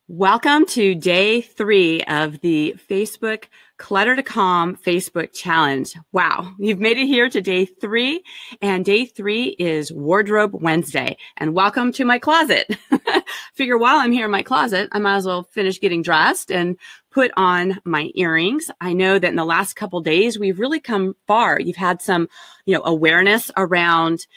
Welcome to day 3 of the Facebook Clutter to Calm Facebook Challenge. Wow, you've made it here to day 3, and day 3 is Wardrobe Wednesday. And welcome to my closet. Figure while I'm here in my closet, I might as well finish getting dressed and put on my earrings. I know that in the last couple days, we've really come far. You've had some, awareness around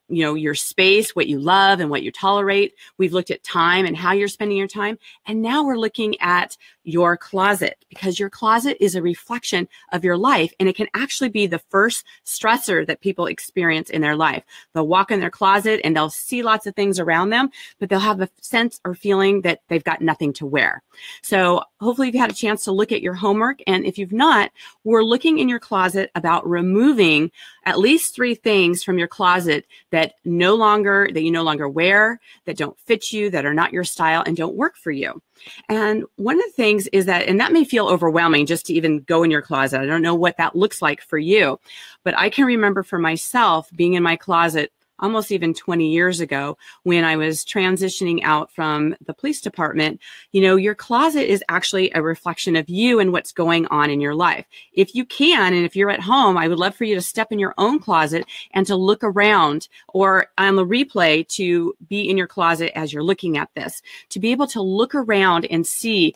your space, what you love and what you tolerate. We've looked at time and how you're spending your time. And now we're looking at your closet, because your closet is a reflection of your life. And it can actually be the first stressor that people experience in their life. They'll walk in their closet and they'll see lots of things around them, but they'll have a sense or feeling that they've got nothing to wear. So hopefully you've had a chance to look at your homework. And if you've not, we're looking in your closet about removing at least 3 things from your closet that you no longer wear, that don't fit you, that are not your style and don't work for you. And one of the things is that, and that may feel overwhelming just to even go in your closet. I don't know what that looks like for you, but I can remember for myself being in my closet almost even 20 years ago when I was transitioning out from the police department. Your closet is actually a reflection of you and what's going on in your life. If you can, and if you're at home, I would love for you to step in your own closet and to look around, or on the replay to be in your closet as you're looking at this, to be able to look around and see,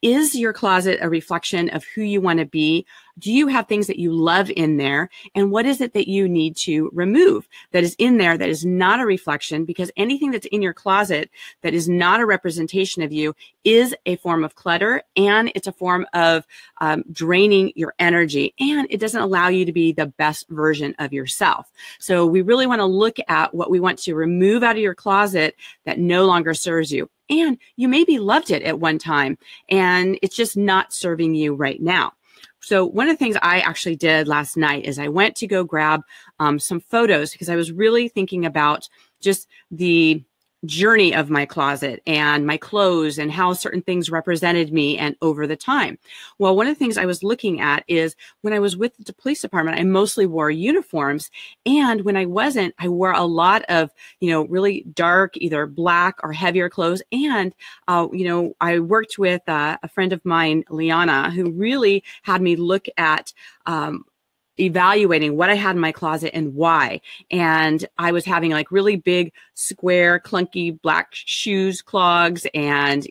is your closet a reflection of who you want to be? Do you have things that you love in there? And what is it that you need to remove that is in there that is not a reflection? Because anything that's in your closet that is not a representation of you is a form of clutter, and it's a form of draining your energy, and it doesn't allow you to be the best version of yourself. So we really want to look at what we want to remove out of your closet that no longer serves you. And you maybe loved it at one time, and it's just not serving you right now. So one of the things I actually did last night is I went to go grab some photos, because I was really thinking about just the journey of my closet and my clothes and how certain things represented me and over the time. Well, one of the things I was looking at is when I was with the police department, I mostly wore uniforms. And when I wasn't, I wore a lot of, really dark, either black or heavier clothes. And, I worked with a friend of mine, Liana, who really had me look at, evaluating what I had in my closet and why. And I was having like really big, square, clunky black shoes, clogs, and,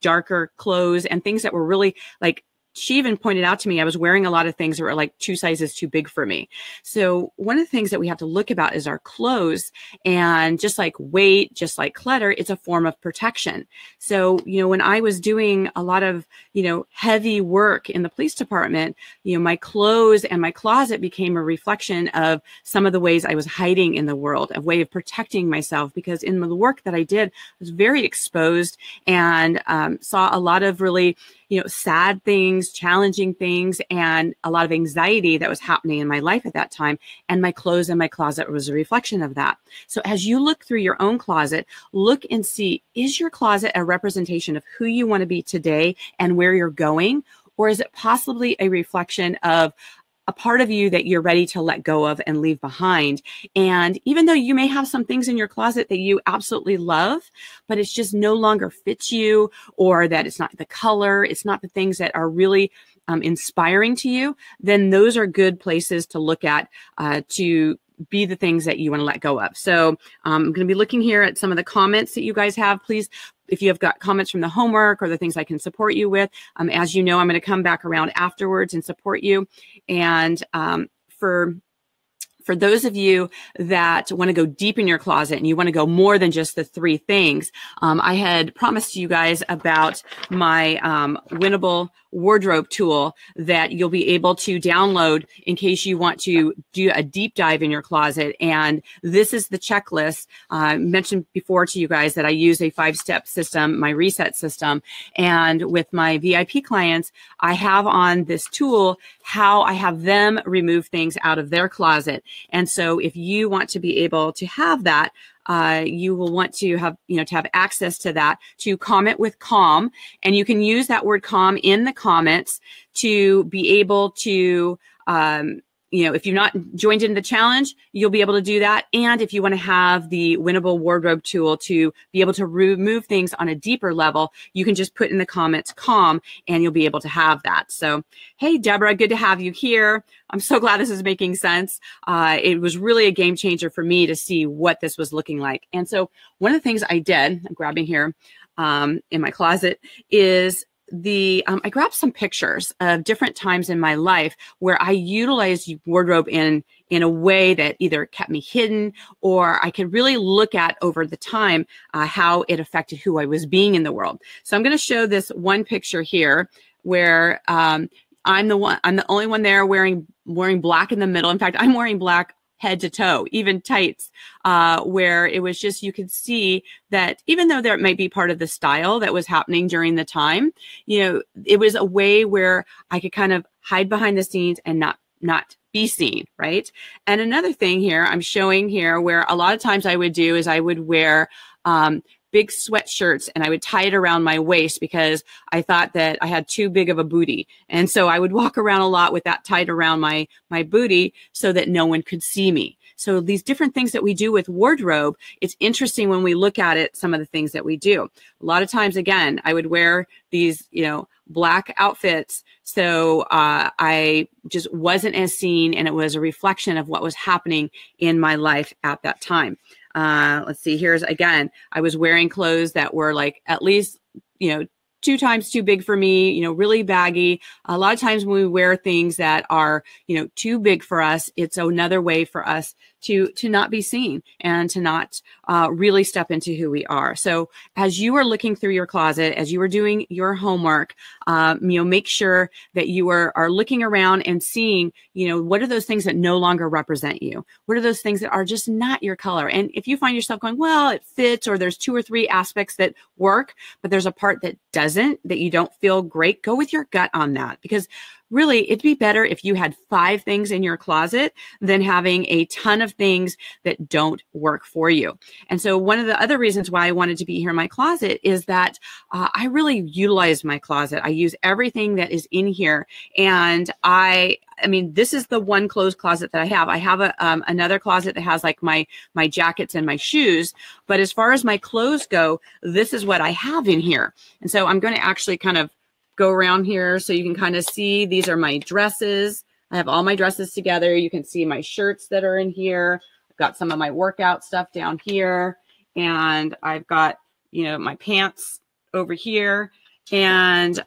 darker clothes and things that were really like, she even pointed out to me, I was wearing a lot of things that were like 2 sizes too big for me. So one of the things that we have to look about is our clothes, and just like weight, just like clutter, it's a form of protection. So, when I was doing a lot of, heavy work in the police department, my clothes and my closet became a reflection of some of the ways I was hiding in the world, a way of protecting myself, because in the work that I did, I was very exposed and saw a lot of really, sad things, challenging things, and a lot of anxiety that was happening in my life at that time. And my clothes and my closet was a reflection of that. So as you look through your own closet, look and see, is your closet a representation of who you want to be today and where you're going? Or is it possibly a reflection of a part of you that you're ready to let go of and leave behind? And even though you may have some things in your closet that you absolutely love, but it's just no longer fits you, or that it's not the color, it's not the things that are really inspiring to you, then those are good places to look at to be the things that you want to let go of. So I'm going to be looking here at some of the comments that you guys have. Please, if you have got comments from the homework or the things I can support you with, as you know, I'm going to come back around afterwards and support you. And for those of you that want to go deep in your closet and you want to go more than just the 3 things, I had promised you guys about my winnable wardrobe tool that you'll be able to download in case you want to do a deep dive in your closet. And this is the checklist. I mentioned before to you guys that I use a 5-step system, my reset system. And with my VIP clients, I have on this tool how I have them remove things out of their closet. And so if you want to be able to have that, you will want to have, to have access to that, to comment with calm. And you can use that word calm in the comments to be able to, you know, if you've not joined in the challenge, you'll be able to do that. And if you want to have the winnable wardrobe tool to be able to remove things on a deeper level, you can just put in the comments calm and you'll be able to have that. So, hey, Deborah, good to have you here. I'm so glad this is making sense. It was really a game changer for me to see what this was looking like. And so one of the things I did, I'm grabbing here in my closet, is I grabbed some pictures of different times in my life where I utilized wardrobe in a way that either kept me hidden or I could really look at over the time how it affected who I was being in the world. So I'm going to show this one picture here where I'm the only one there wearing black in the middle. In fact, I'm wearing black head to toe, even tights, where it was just, you could see that even though there might be part of the style that was happening during the time, you know, it was a way where I could kind of hide behind the scenes and not be seen, right? And another thing here, I'm showing here where a lot of times I would do is I would wear big sweatshirts and I would tie it around my waist because I thought that I had too big of a booty. And so I would walk around a lot with that tied around my booty so that no one could see me. So these different things that we do with wardrobe, it's interesting when we look at it, some of the things that we do. A lot of times, again, I would wear these, you know, black outfits. So I just wasn't as seen, and it was a reflection of what was happening in my life at that time. Let's see, here's again, I was wearing clothes that were like at least, you know, 2 times too big for me, you know, really baggy. A lot of times when we wear things that are, you know, too big for us, it's another way for us to not be seen and to not really step into who we are. So as you are looking through your closet, as you are doing your homework, you know, make sure that you are looking around and seeing, you know, what are those things that no longer represent you? What are those things that are just not your color? And if you find yourself going, well, it fits, or there's 2 or 3 aspects that work, but there's a part that doesn't, that you don't feel great, go with your gut on that. Because really, it'd be better if you had 5 things in your closet than having a ton of things that don't work for you. And so one of the other reasons why I wanted to be here in my closet is that I really utilize my closet. I use everything that is in here. And I mean, this is the one clothes closet that I have. I have another closet that has like my jackets and my shoes. But as far as my clothes go, this is what I have in here. And so I'm going to actually kind of go around here so you can kind of see, these are my dresses. I have all my dresses together. You can see my shirts that are in here. I've got some of my workout stuff down here. And I've got, you know, my pants over here. And,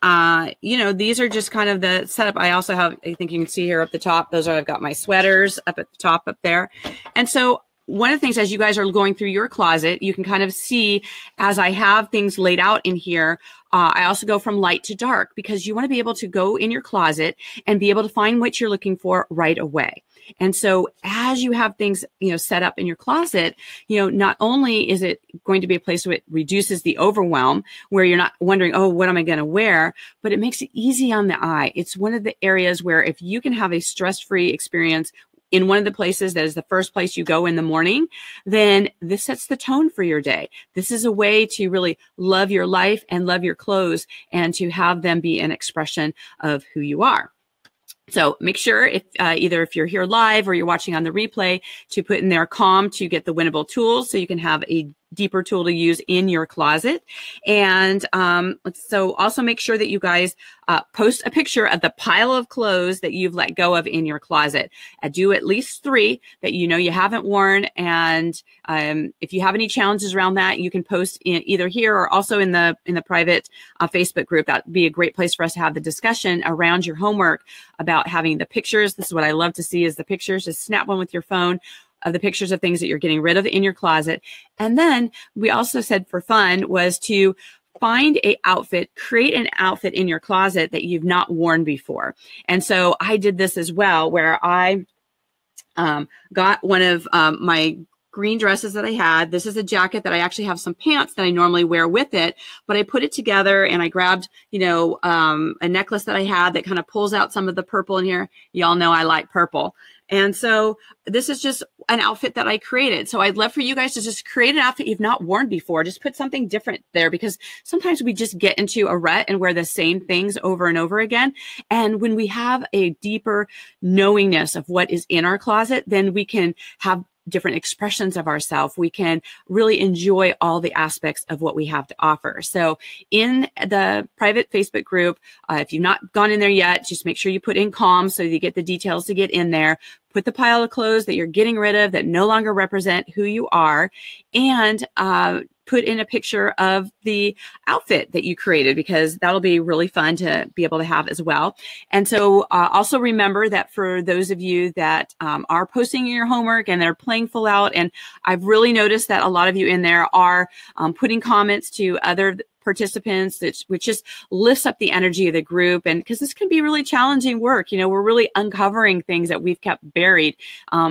you know, these are just kind of the setup. I also have, I think you can see here up the top, those are, I've got my sweaters up at the top up there. And so one of the things, as you guys are going through your closet, you can kind of see as I have things laid out in here, I also go from light to dark because you want to be able to go in your closet and be able to find what you're looking for right away. And so as you have things, you know, set up in your closet, you know, not only is it going to be a place where it reduces the overwhelm, where you're not wondering, oh, what am I going to wear? But it makes it easy on the eye. It's one of the areas where if you can have a stress-free experience in one of the places that is the first place you go in the morning, then this sets the tone for your day. This is a way to really love your life and love your clothes and to have them be an expression of who you are. So make sure if either if you're here live or you're watching on the replay to put in there calm to get the winnable tools so you can have a deeper tool to use in your closet. And so also make sure that you guys post a picture of the pile of clothes that you've let go of in your closet. Do at least 3 that you know you haven't worn. And if you have any challenges around that, you can post in either here or also in the private Facebook group. That would be a great place for us to have the discussion around your homework about having the pictures. This is what I love to see is the pictures. Just snap one with your phone of the pictures of things that you're getting rid of in your closet. And then we also said for fun was to find a outfit, create an outfit in your closet that you've not worn before. And so I did this as well, where I got one of my green dresses that I had. This is a jacket that I actually have some pants that I normally wear with it, but I put it together and I grabbed, you know, a necklace that I had that kind of pulls out some of the purple in here. Y'all know I like purple. And so this is just an outfit that I created. So I'd love for you guys to just create an outfit you've not worn before. Just put something different there, because sometimes we just get into a rut and wear the same things over and over again. And when we have a deeper knowingness of what is in our closet, then we can have different expressions of ourselves. We can really enjoy all the aspects of what we have to offer. So in the private Facebook group, if you've not gone in there yet, just make sure you put in calm so you get the details to get in there. Put the pile of clothes that you're getting rid of that no longer represent who you are, and put in a picture of the outfit that you created, because that'll be really fun to be able to have as well. And so also remember that for those of you that are posting your homework and they're playing full out, and I've really noticed that a lot of you in there are putting comments to other participants, which just lifts up the energy of the group. And because this can be really challenging work, you know, we're really uncovering things that we've kept buried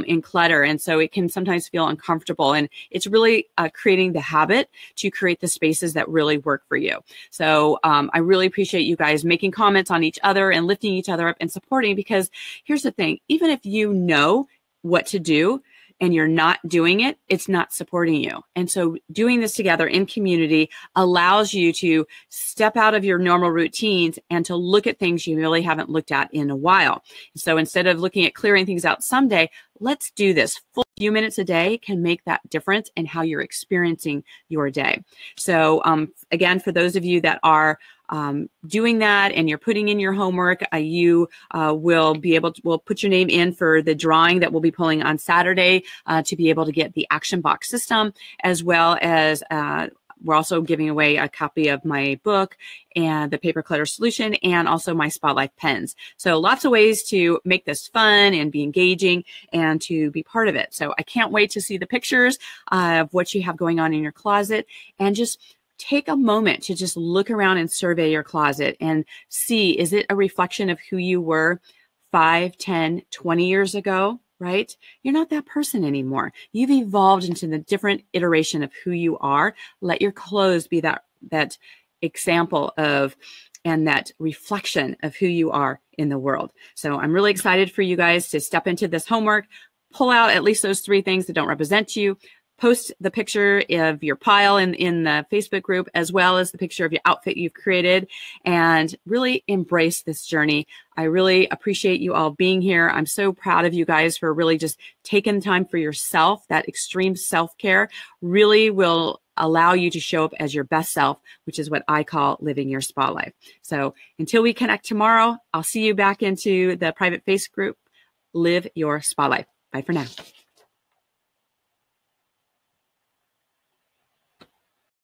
in clutter. And so it can sometimes feel uncomfortable, and it's really creating the habit to create the spaces that really work for you. So I really appreciate you guys making comments on each other and lifting each other up and supporting, because here's the thing, even if you know what to do and you're not doing it, it's not supporting you. And so doing this together in community allows you to step out of your normal routines and to look at things you really haven't looked at in a while. So instead of looking at clearing things out someday, let's do this. Full few minutes a day can make that difference in how you're experiencing your day. So again, for those of you that are doing that and you're putting in your homework, you will be able to, we'll put your name in for the drawing that we'll be pulling on Saturday to be able to get the action box system, as well as we're also giving away a copy of my book and the paper clutter solution, and also my Spotlight pens. So lots of ways to make this fun and be engaging and to be part of it. So I can't wait to see the pictures of what you have going on in your closet, and just take a moment to just look around and survey your closet and see, is it a reflection of who you were 5, 10, 20 years ago, right? You're not that person anymore. You've evolved into the different iteration of who you are. Let your clothes be that example of, and that reflection of who you are in the world. So I'm really excited for you guys to step into this homework, pull out at least those 3 things that don't represent you, post the picture of your pile in the Facebook group, as well as the picture of your outfit you've created, and really embrace this journey. I really appreciate you all being here. I'm so proud of you guys for really just taking time for yourself. That extreme self-care really will allow you to show up as your best self, which is what I call living your spotlight. So until we connect tomorrow, I'll see you back into the private Facebook group. Live your spotlight. Bye for now.